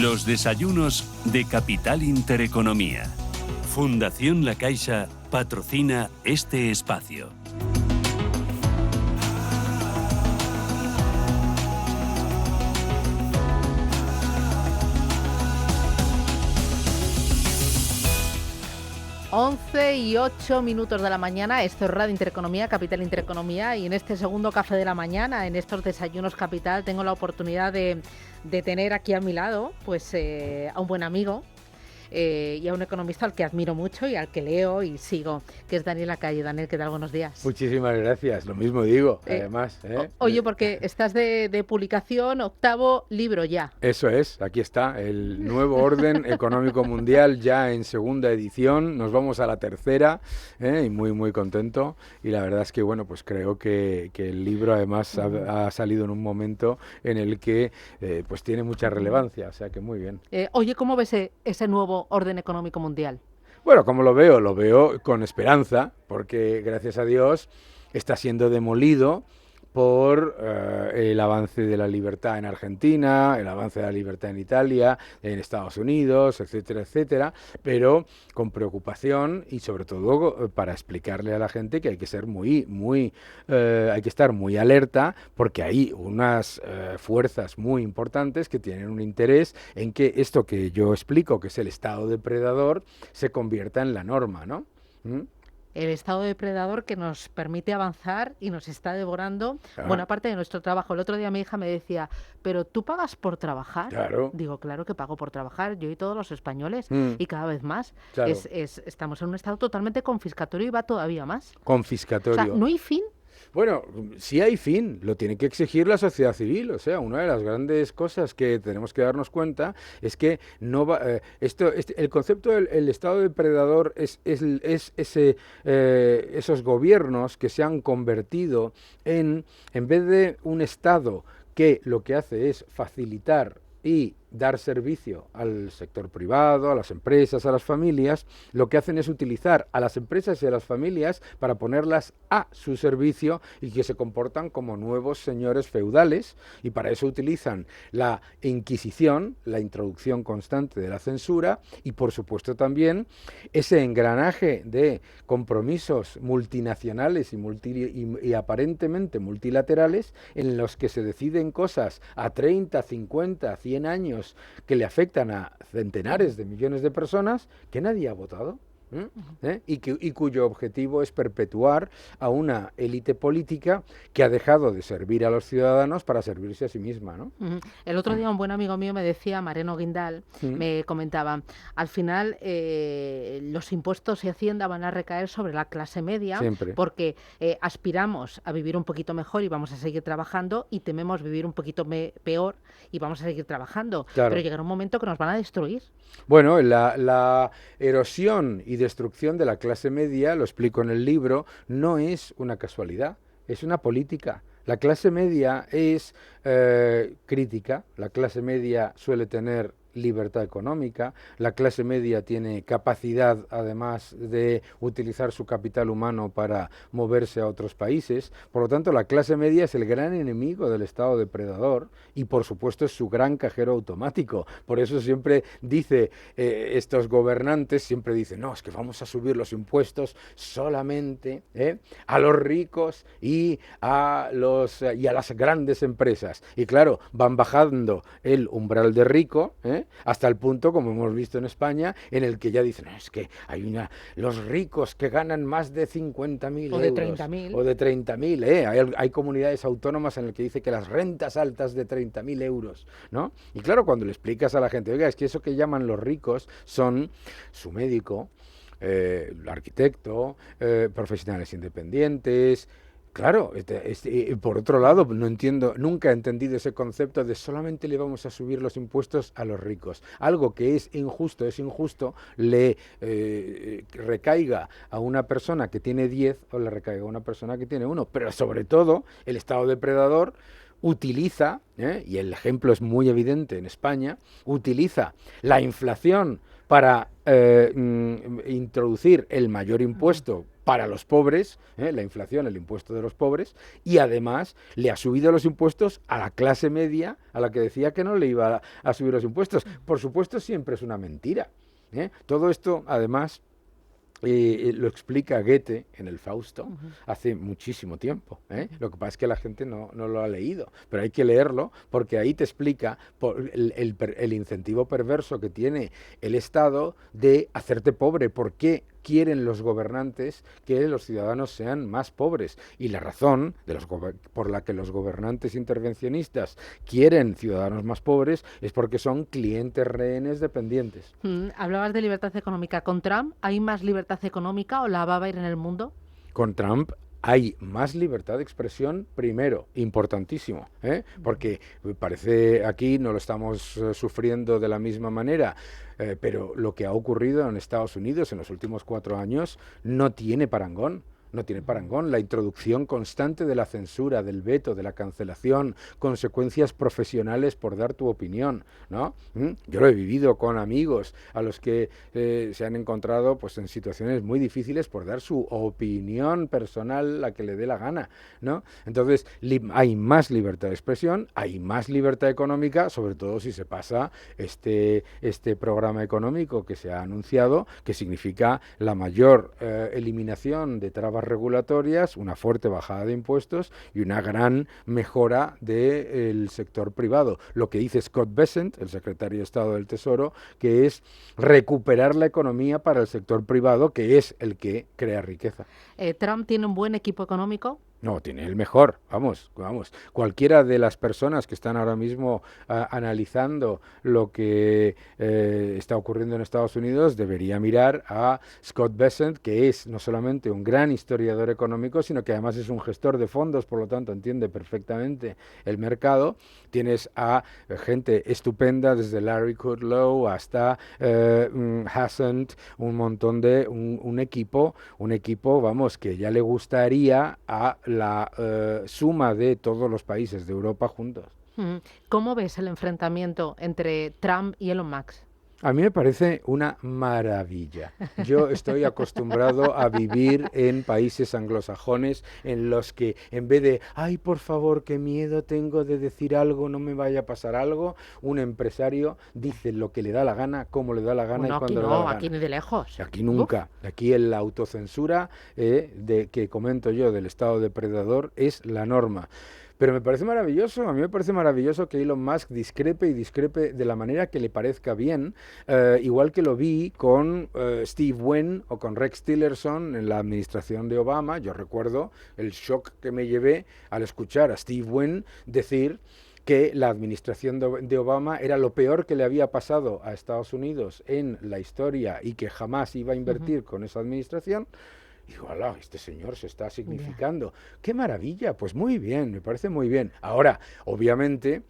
Los desayunos de Capital Intereconomía. Fundación La Caixa patrocina este espacio. Once y 8 minutos de la mañana, esto es Radio Intereconomía, Capital Intereconomía, y en este segundo café de la mañana, en estos desayunos Capital, tengo la oportunidad de tener aquí a mi lado pues a un buen amigo y a un economista al que admiro mucho y al que leo y sigo, que es Daniel Lacalle. Daniel, ¿qué tal? Buenos días. Muchísimas gracias, lo mismo digo, además. Oye, porque estás de publicación, 8º libro ya. Eso es, aquí está, el nuevo orden económico mundial ya en segunda edición, nos vamos a la tercera y muy contento, y la verdad es que bueno, pues creo que el libro además ha salido en un momento en el que pues tiene mucha relevancia, o sea que muy bien. Oye, ¿cómo ves ese nuevo orden económico mundial? Bueno, como lo veo con esperanza, porque gracias a Dios está siendo demolido por el avance de la libertad en Argentina, el avance de la libertad en Italia, en Estados Unidos, etcétera, etcétera, pero con preocupación y sobre todo para explicarle a la gente que hay que ser hay que estar muy alerta, porque hay unas fuerzas muy importantes que tienen un interés en que esto que yo explico, que es el estado depredador, se convierta en la norma, ¿no? El estado depredador que nos permite avanzar y nos está devorando buena parte de nuestro trabajo. El otro día mi hija me decía, ¿pero tú pagas por trabajar? Claro. Digo, claro que pago por trabajar, yo y todos los españoles, y cada vez más. Claro. Estamos en un estado totalmente confiscatorio y va todavía más. Confiscatorio. O sea, no hay fin. Bueno, sí hay fin, lo tiene que exigir la sociedad civil. O sea, una de las grandes cosas que tenemos que darnos cuenta es que no va, el concepto del estado depredador es esos gobiernos que se han convertido en vez de un estado que lo que hace es facilitar y dar servicio al sector privado, a las empresas, a las familias, lo que hacen es utilizar a las empresas y a las familias para ponerlas a su servicio y que se comportan como nuevos señores feudales, y para eso utilizan la Inquisición, la introducción constante de la censura y por supuesto también ese engranaje de compromisos multinacionales y aparentemente multilaterales en los que se deciden cosas a 30, 50, 100 años que le afectan a centenares de millones de personas que nadie ha votado. Y cuyo objetivo es perpetuar a una élite política que ha dejado de servir a los ciudadanos para servirse a sí misma, ¿no? El otro día un buen amigo mío me decía, Mariano Guindal, me comentaba, al final los impuestos y Hacienda van a recaer sobre la clase media. Siempre. Porque aspiramos a vivir un poquito mejor y vamos a seguir trabajando, y tememos vivir un poquito peor y vamos a seguir trabajando. Claro. Pero llegará un momento que nos van a destruir. Bueno, la erosión y destrucción de la clase media, lo explico en el libro, no es una casualidad, es una política. La clase media es crítica, la clase media suele tener libertad económica, la clase media tiene capacidad además de utilizar su capital humano para moverse a otros países, por lo tanto la clase media es el gran enemigo del estado depredador y por supuesto es su gran cajero automático. Por eso siempre dice, estos gobernantes siempre dicen, no, es que vamos a subir los impuestos solamente a los ricos y a las grandes empresas, y claro, van bajando el umbral de rico, hasta el punto, como hemos visto en España, en el que ya dicen, es que hay los ricos que ganan más de 50.000 euros. O de 30.000. O de 30.000, hay comunidades autónomas en las que dice que las rentas altas de 30.000 euros, ¿no? Y claro, cuando le explicas a la gente, oiga, es que eso que llaman los ricos son su médico, el arquitecto, profesionales independientes. Claro, por otro lado, nunca he entendido ese concepto de solamente le vamos a subir los impuestos a los ricos. Algo que es injusto, le recaiga a una persona que tiene 10 o le recaiga a una persona que tiene 1. Pero sobre todo, el estado depredador utiliza, y el ejemplo es muy evidente en España, utiliza la inflación para introducir el mayor impuesto para los pobres, la inflación, el impuesto de los pobres, y además le ha subido los impuestos a la clase media, a la que decía que no le iba a subir los impuestos. Por supuesto, siempre es una mentira. Todo esto, además, lo explica Goethe en el Fausto hace muchísimo tiempo. Lo que pasa es que la gente no lo ha leído, pero hay que leerlo porque ahí te explica el incentivo perverso que tiene el Estado de hacerte pobre. ¿Por qué quieren los gobernantes que los ciudadanos sean más pobres? Y la razón por la que los gobernantes intervencionistas quieren ciudadanos más pobres es porque son clientes rehenes dependientes. Hablabas de libertad económica. ¿Con Trump hay más libertad económica o la va a haber en el mundo? Con Trump hay más libertad de expresión, primero, importantísimo, porque parece aquí no lo estamos sufriendo de la misma manera, pero lo que ha ocurrido en Estados Unidos en los últimos 4 años no tiene parangón. No tiene parangón. La introducción constante de la censura, del veto, de la cancelación, consecuencias profesionales por dar tu opinión, ¿no? Yo lo he vivido con amigos a los que se han encontrado pues en situaciones muy difíciles por dar su opinión personal, la que le dé la gana, ¿no? Entonces, hay más libertad de expresión, hay más libertad económica, sobre todo si se pasa este programa económico que se ha anunciado, que significa la mayor eliminación de trabas regulatorias, una fuerte bajada de impuestos y una gran mejora del sector privado. Lo que dice Scott Bessent, el secretario de Estado del Tesoro, que es recuperar la economía para el sector privado, que es el que crea riqueza. ¿Trump tiene un buen equipo económico? No, tiene el mejor, vamos. Cualquiera de las personas que están ahora mismo analizando lo que está ocurriendo en Estados Unidos debería mirar a Scott Bessent, que es no solamente un gran historiador económico, sino que además es un gestor de fondos, por lo tanto entiende perfectamente el mercado. Tienes a gente estupenda, desde Larry Kudlow hasta Hassett, un montón de un equipo, vamos, que ya le gustaría a la suma de todos los países de Europa juntos. ¿Cómo ves el enfrentamiento entre Trump y Elon Musk? A mí me parece una maravilla. Yo estoy acostumbrado a vivir en países anglosajones en los que en vez de, ay, por favor, qué miedo tengo de decir algo, no me vaya a pasar algo, un empresario dice lo que le da la gana, cómo le da la gana y cuando le da la gana. Aquí ni de lejos. Aquí nunca. Aquí en la autocensura que comento yo del Estado depredador es la norma. Pero me parece maravilloso, a mí me parece maravilloso que Elon Musk discrepe de la manera que le parezca bien, igual que lo vi con Steve Wynn o con Rex Tillerson en la administración de Obama. Yo recuerdo el shock que me llevé al escuchar a Steve Wynn decir que la administración de Obama era lo peor que le había pasado a Estados Unidos en la historia y que jamás iba a invertir con esa administración. Y digo, ¡hala! Este señor se está significando. ¡Qué maravilla! Pues muy bien, me parece muy bien. Ahora, obviamente,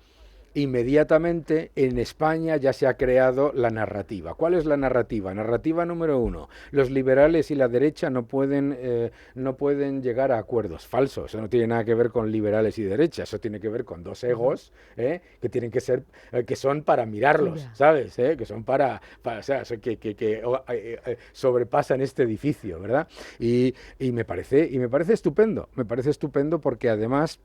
inmediatamente en España ya se ha creado la narrativa. ¿Cuál es la narrativa? Narrativa número 1. Los liberales y la derecha no pueden llegar a acuerdos. Falso. Eso no tiene nada que ver con liberales y derecha. Eso tiene que ver con dos egos que tienen que ser, que son para mirarlos, ¿sabes? Que son para o sea, que sobrepasan este edificio, ¿verdad? Y me parece estupendo. Me parece estupendo porque además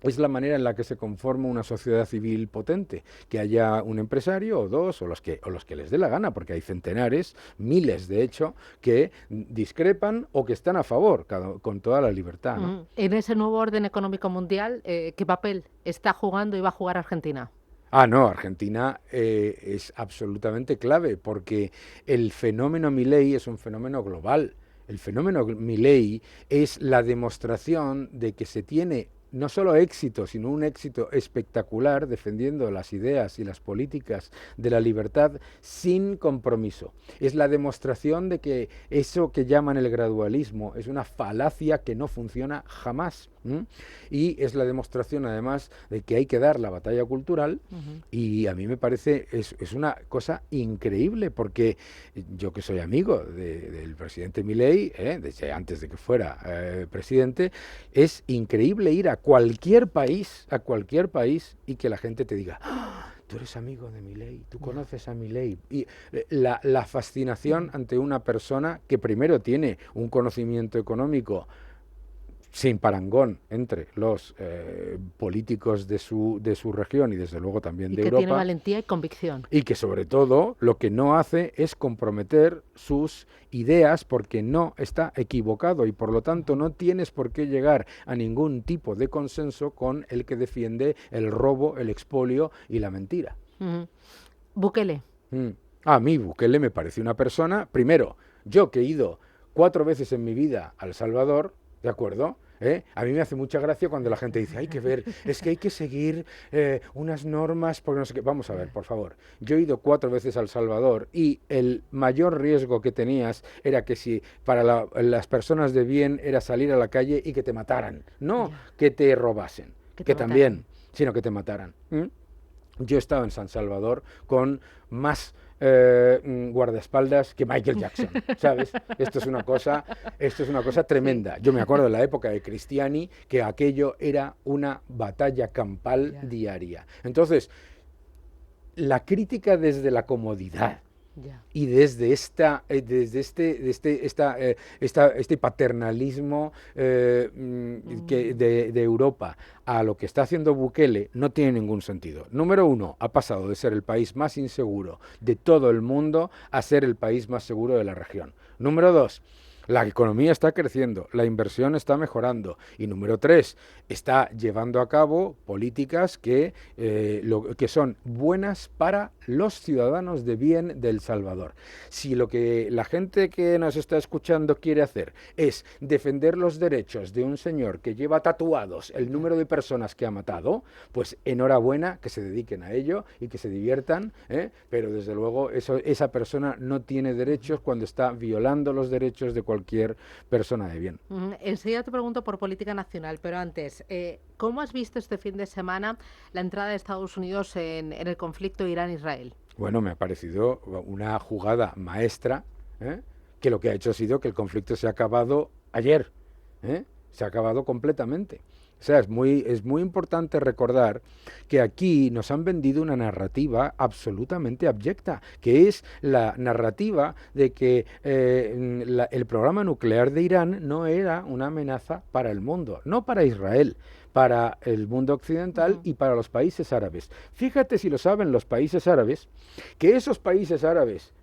es la manera en la que se conforma una sociedad civil potente, que haya un empresario o dos o los que les dé la gana, porque hay centenares, miles de hecho, que discrepan o que están a favor, con toda la libertad, ¿no? En ese nuevo orden económico mundial, ¿qué papel está jugando y va a jugar Argentina? No, Argentina es absolutamente clave, porque el fenómeno Milei es un fenómeno global. El fenómeno Milei es la demostración de que se tiene no solo éxito, sino un éxito espectacular defendiendo las ideas y las políticas de la libertad sin compromiso. Es la demostración de que eso que llaman el gradualismo es una falacia que no funciona jamás. Y es la demostración además de que hay que dar la batalla cultural y a mí me parece es una cosa increíble, porque yo que soy amigo del presidente Milei, desde antes de que fuera presidente, es increíble ir a cualquier país, y que la gente te diga, ¡ah! Tú eres amigo de Milei, tú conoces a Milei. Y la fascinación ante una persona que primero tiene un conocimiento económico sin parangón entre los políticos de su región y desde luego también de Europa. Y que tiene valentía y convicción. Y que sobre todo lo que no hace es comprometer sus ideas porque no está equivocado y por lo tanto no tienes por qué llegar a ningún tipo de consenso con el que defiende el robo, el expolio y la mentira. Bukele. A mí Bukele me parece una persona, primero, yo que he ido 4 veces en mi vida a El Salvador, ¿de acuerdo? A mí me hace mucha gracia cuando la gente dice, hay que ver, es que hay que seguir unas normas, porque no sé qué. Vamos a ver, por favor. Yo he ido 4 veces a El Salvador y el mayor riesgo que tenías era que si para las personas de bien era salir a la calle y que te mataran, no que te robasen, que también, sino que te mataran. Yo he estado en San Salvador con más guardaespaldas que Michael Jackson, ¿sabes? Esto es una cosa tremenda. Yo me acuerdo de la época de Cristiani que aquello era una batalla campal diaria. Entonces, la crítica desde la comodidad y desde este paternalismo de Europa a lo que está haciendo Bukele no tiene ningún sentido. Número 1, ha pasado de ser el país más inseguro de todo el mundo a ser el país más seguro de la región. Número 2, la economía está creciendo, la inversión está mejorando. Y número 3, está llevando a cabo políticas que son buenas para los ciudadanos de bien de El Salvador. Si lo que la gente que nos está escuchando quiere hacer es defender los derechos de un señor que lleva tatuados el número de personas que ha matado, pues enhorabuena, que se dediquen a ello y que se diviertan, pero desde luego esa persona no tiene derechos cuando está violando los derechos de cualquier persona de bien. Enseguida te pregunto por política nacional, pero antes, ¿cómo has visto este fin de semana la entrada de Estados Unidos en el conflicto Irán-Israel? Bueno, me ha parecido una jugada maestra, que lo que ha hecho ha sido que el conflicto se ha acabado ayer, se ha acabado completamente. O sea, es muy importante recordar que aquí nos han vendido una narrativa absolutamente abyecta, que es la narrativa de que el programa nuclear de Irán no era una amenaza para el mundo, no para Israel, para el mundo occidental y para los países árabes. Fíjate si lo saben los países árabes, que esos países árabes,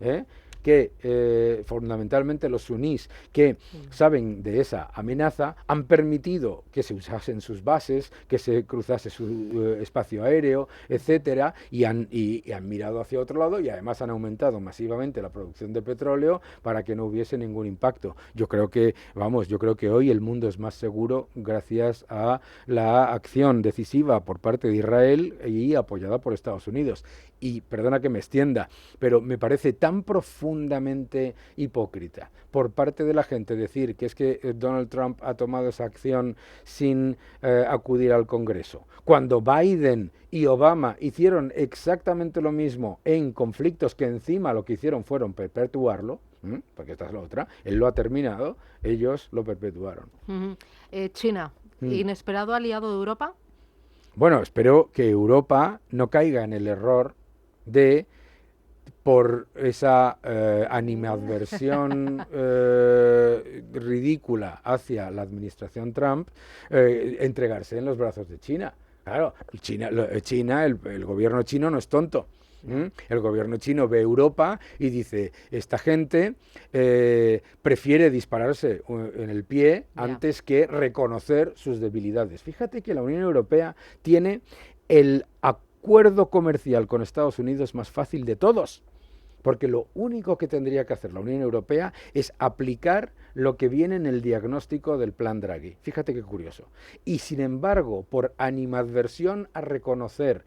que fundamentalmente los sunís, que saben de esa amenaza, han permitido que se usasen sus bases, que se cruzase su espacio aéreo, etcétera, y han mirado hacia otro lado y además han aumentado masivamente la producción de petróleo para que no hubiese ningún impacto. Yo creo que hoy el mundo es más seguro gracias a la acción decisiva por parte de Israel y apoyada por Estados Unidos. Y perdona que me extienda, pero me parece tan profundamente hipócrita por parte de la gente decir que es que Donald Trump ha tomado esa acción sin acudir al Congreso, cuando Biden y Obama hicieron exactamente lo mismo en conflictos que encima lo que hicieron fueron perpetuarlo, porque esta es la otra, él lo ha terminado, ellos lo perpetuaron. China, ¿inesperado aliado de Europa? Bueno, espero que Europa no caiga en el error de, por esa animadversión ridícula hacia la administración Trump, entregarse en los brazos de China. Claro, el gobierno chino no es tonto. El gobierno chino ve Europa y dice, esta gente prefiere dispararse en el pie antes que reconocer sus debilidades. Fíjate que la Unión Europea tiene el acuerdo comercial con Estados Unidos más fácil de todos, porque lo único que tendría que hacer la Unión Europea es aplicar lo que viene en el diagnóstico del plan Draghi. Fíjate qué curioso. Y sin embargo, por animadversión a reconocer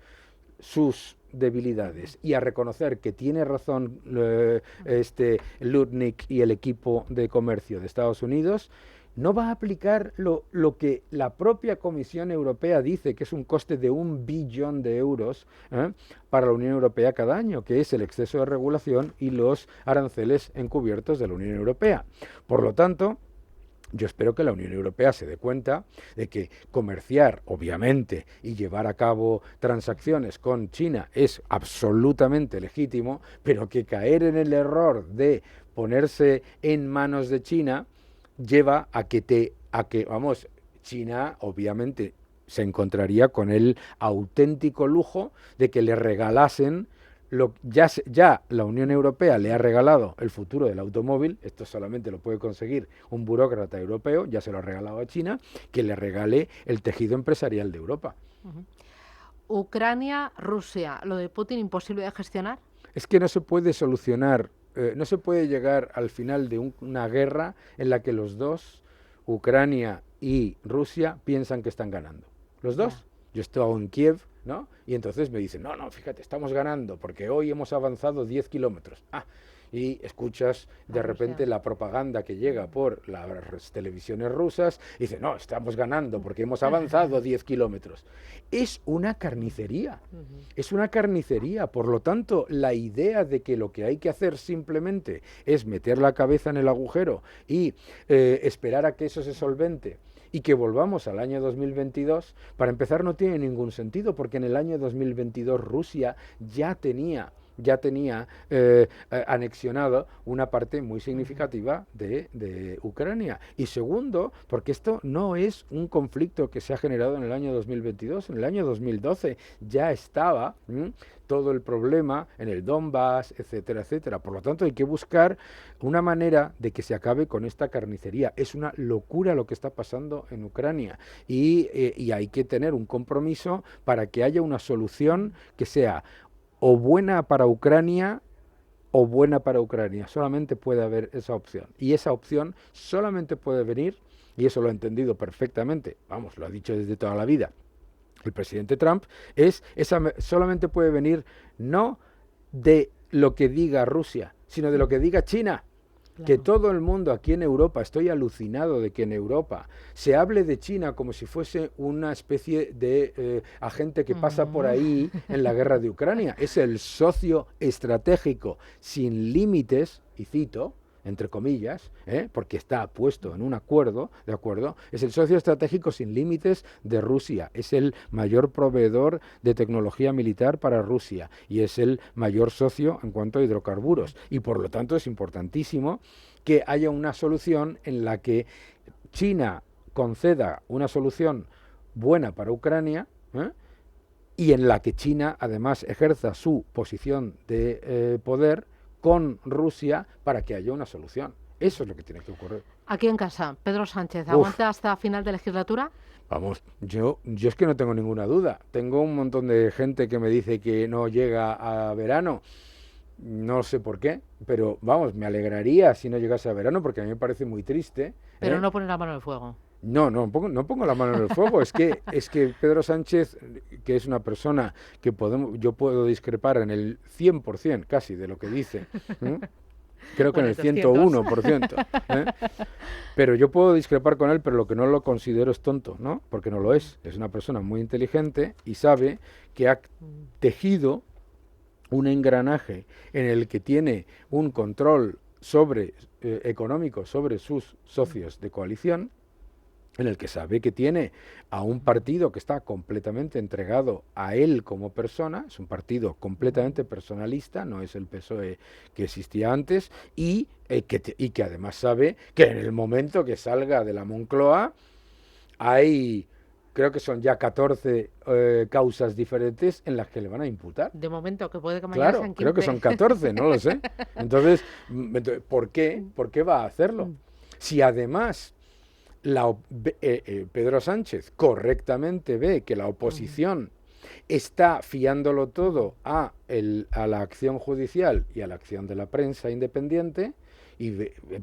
sus debilidades y a reconocer que tiene razón Lutnick y el equipo de comercio de Estados Unidos, no va a aplicar lo que la propia Comisión Europea dice que es un coste de 1 billón de euros para la Unión Europea cada año, que es el exceso de regulación y los aranceles encubiertos de la Unión Europea. Por lo tanto, Yo espero que la Unión Europea se dé cuenta de que comerciar, obviamente, y llevar a cabo transacciones con China es absolutamente legítimo, pero que caer en el error de ponerse en manos de China lleva a que China obviamente se encontraría con el auténtico lujo de que le regalasen ya la Unión Europea le ha regalado el futuro del automóvil, esto solamente lo puede conseguir un burócrata europeo, ya se lo ha regalado a China, que le regale el tejido empresarial de Europa. Ucrania, Rusia, ¿lo de Putin imposible de gestionar? Es que no se puede solucionar, no se puede llegar al final de una guerra en la que los dos, Ucrania y Rusia, piensan que están ganando. Los dos. Yo estoy en Kiev, ¿no? Y entonces me dicen, no, fíjate, estamos ganando porque hoy hemos avanzado 10 kilómetros. Y escuchas de repente la propaganda que llega por las televisiones rusas y dice, no, estamos ganando porque hemos avanzado 10 kilómetros. Es una carnicería, es una carnicería. Por lo tanto, la idea de que lo que hay que hacer simplemente es meter la cabeza en el agujero y esperar a que eso se solvente y que volvamos al año 2022, para empezar no tiene ningún sentido, porque en el año 2022 Rusia ya tenía anexionado una parte muy significativa de Ucrania. Y segundo, porque esto no es un conflicto que se ha generado en el año 2022, en el año 2012 ya estaba todo el problema en el Donbass, etcétera, etcétera. Por lo tanto, hay que buscar una manera de que se acabe con esta carnicería. Es una locura lo que está pasando en Ucrania y hay que tener un compromiso para que haya una solución que sea o buena para Ucrania o buena para Ucrania. Solamente puede haber esa opción. Y esa opción solamente puede venir, y eso lo ha entendido perfectamente, vamos, lo ha dicho desde toda la vida el presidente Trump, solamente puede venir no de lo que diga Rusia, sino de lo que diga China. Claro. Que todo el mundo aquí en Europa, estoy alucinado de que en Europa se hable de China como si fuese una especie de agente que pasa por ahí en la guerra de Ucrania. Es el socio estratégico sin límites, y cito, entre comillas, porque está puesto en un acuerdo, ¿de acuerdo? Es el socio estratégico sin límites de Rusia, es el mayor proveedor de tecnología militar para Rusia y es el mayor socio en cuanto a hidrocarburos. Y por lo tanto es importantísimo que haya una solución en la que China conceda una solución buena para Ucrania, y en la que China además ejerza su posición de poder con Rusia para que haya una solución. Eso es lo que tiene que ocurrir. Aquí en casa, Pedro Sánchez, ¿aguanta hasta final de legislatura? Vamos, yo es que no tengo ninguna duda. Tengo un montón de gente que me dice que no llega a verano. No sé por qué, pero vamos, me alegraría si no llegase a verano, porque a mí me parece muy triste. Pero no poner la mano en el fuego. No pongo la mano en el fuego. Es que Pedro Sánchez, que es una persona que yo puedo discrepar en el 100% casi de lo que dice, creo que en el 101%, pero yo puedo discrepar con él, pero lo que no lo considero es tonto, ¿no? Porque no lo es. Es una persona muy inteligente y sabe que ha tejido un engranaje en el que tiene un control económico sobre sus socios de coalición, en el que sabe que tiene a un partido que está completamente entregado a él como persona, es un partido completamente personalista, no es el PSOE que existía antes, y que además sabe que en el momento que salga de la Moncloa hay, creo que son ya 14 causas diferentes en las que le van a imputar. De momento, que puede que mañana sean 15. Creo que son 14, no lo sé. Entonces, ¿por qué va a hacerlo? Si además Pedro Sánchez correctamente ve que la oposición está fiándolo todo a la acción judicial y a la acción de la prensa independiente y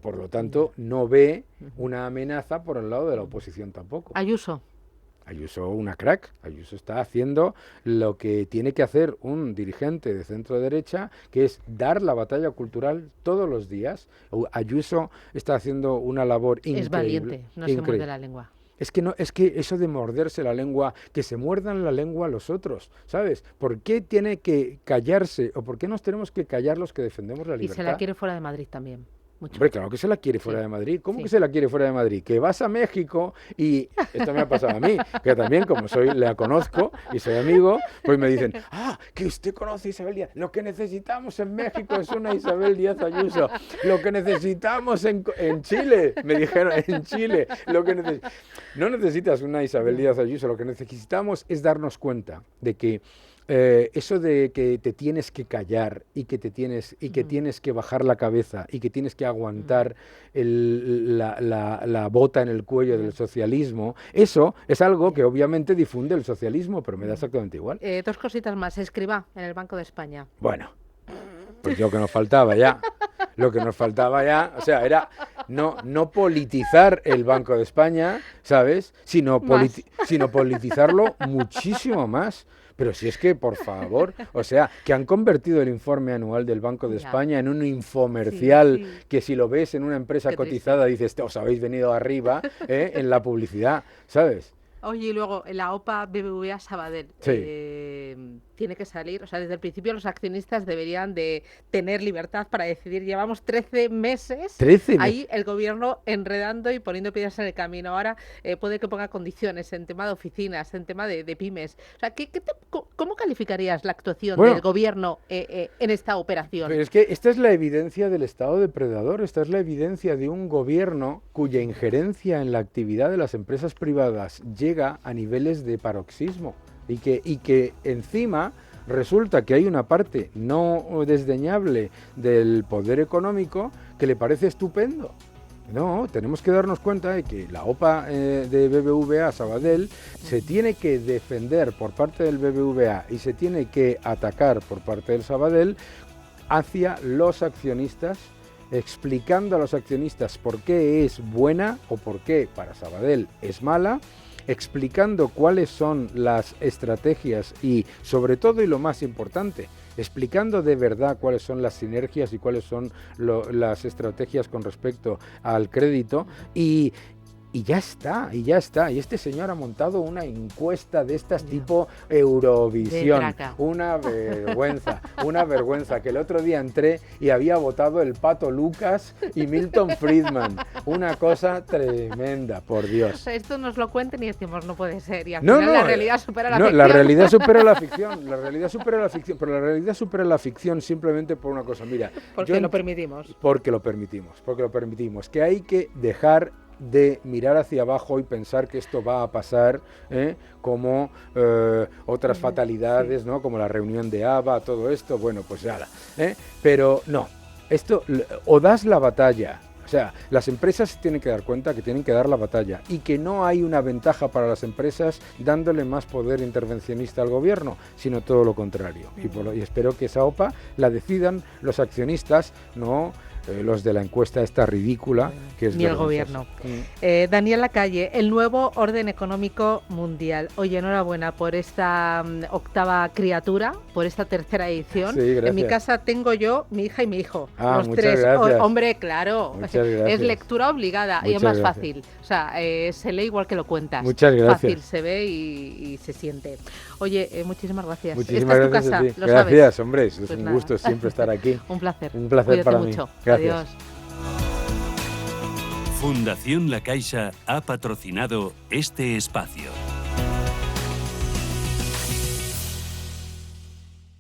por lo tanto no ve una amenaza por el lado de la oposición tampoco. Ayuso, una crack. Ayuso está haciendo lo que tiene que hacer un dirigente de centro derecha, que es dar la batalla cultural todos los días. Ayuso está haciendo una labor increíble. Es valiente, no se muerde la lengua. Es que eso de morderse la lengua, que se muerdan la lengua los otros, ¿sabes? ¿Por qué tiene que callarse o por qué nos tenemos que callar los que defendemos la libertad? Y se la quiere fuera de Madrid también. mucho. Hombre, claro que se la quiere fuera de Madrid. ¿Cómo que se la quiere fuera de Madrid? Que vas a México y esto me ha pasado a mí, que también como la conozco y soy amigo, pues me dicen, que usted conoce a Isabel Díaz. Lo que necesitamos en México es una Isabel Díaz Ayuso. Lo que necesitamos en Chile, me dijeron, en Chile. No necesitas una Isabel Díaz Ayuso, lo que necesitamos es darnos cuenta de que eso de que te tienes que callar y que tienes que bajar la cabeza y que tienes que aguantar la bota en el cuello del socialismo, eso es algo que obviamente difunde el socialismo, pero me da exactamente igual. 2 cositas más. Escribá en el Banco de España. Bueno, pues lo que nos faltaba ya. Lo que nos faltaba ya, o sea, era no politizar el Banco de España, ¿sabes? Sino politizarlo muchísimo más. Pero si es que, por favor, o sea, que han convertido el informe anual del Banco de España en un infomercial que si lo ves en una empresa cotizada dices, os habéis venido arriba en la publicidad, ¿sabes? Oye, y luego la OPA BBVA Sabadell tiene que salir, o sea, desde el principio los accionistas deberían de tener libertad para decidir. Llevamos 13 meses ahí el gobierno enredando y poniendo piedras en el camino. Ahora puede que ponga condiciones en tema de oficinas, en tema de pymes. O sea, ¿cómo calificarías la actuación del gobierno en esta operación? Pero es que esta es la evidencia del Estado depredador, esta es la evidencia de un gobierno cuya injerencia en la actividad de las empresas privadas llega a niveles de paroxismo y que encima resulta que hay una parte no desdeñable del poder económico que le parece estupendo. No, tenemos que darnos cuenta de que la OPA de BBVA Sabadell se tiene que defender por parte del BBVA y se tiene que atacar por parte del Sabadell hacia los accionistas, explicando a los accionistas por qué es buena o por qué para Sabadell es mala, explicando cuáles son las estrategias y, sobre todo y lo más importante, explicando de verdad cuáles son las sinergias y cuáles son las estrategias con respecto al crédito y ya está. Y este señor ha montado una encuesta de estas tipo Eurovisión. Una vergüenza, que el otro día entré y había votado el Pato Lucas y Milton Friedman. Una cosa tremenda, por Dios. O sea, esto nos lo cuentan y decimos, no puede ser. Y al final la realidad supera la ficción. La realidad supera la ficción. La realidad supera la ficción. Pero la realidad supera la ficción simplemente por una cosa. Mira, lo permitimos. Porque lo permitimos. Que hay que dejar de mirar hacia abajo y pensar que esto va a pasar como otras fatalidades, ¿no? Como la reunión de ABA, todo esto, bueno, pues nada, pero no, esto o das la batalla. O sea, las empresas tienen que dar cuenta que tienen que dar la batalla y que no hay una ventaja para las empresas dándole más poder intervencionista al gobierno, sino todo lo contrario. Y espero que esa OPA la decidan los accionistas, no los de la encuesta esta ridícula que es ni el gobierno. Daniel Lacalle, el nuevo orden económico mundial. Oye, enhorabuena por esta 8ª criatura, por esta 3ª edición. Sí, gracias. En mi casa tengo yo, mi hija y mi hijo. Los muchas 3. Gracias. Hombre, claro. Es lectura obligada y es más gracias. fácil. O sea, se lee igual que lo cuentas. Muchas gracias. Fácil, se ve y se siente. Oye, muchísimas gracias. Muchísimas Esta es tu gracias casa, a ti. lo Gracias, sabes. hombre. Es Pues un nada. gusto siempre estar aquí. Un placer. Un placer Cuídate para mucho. mí. Gracias. Adiós. Fundación La Caixa ha patrocinado este espacio.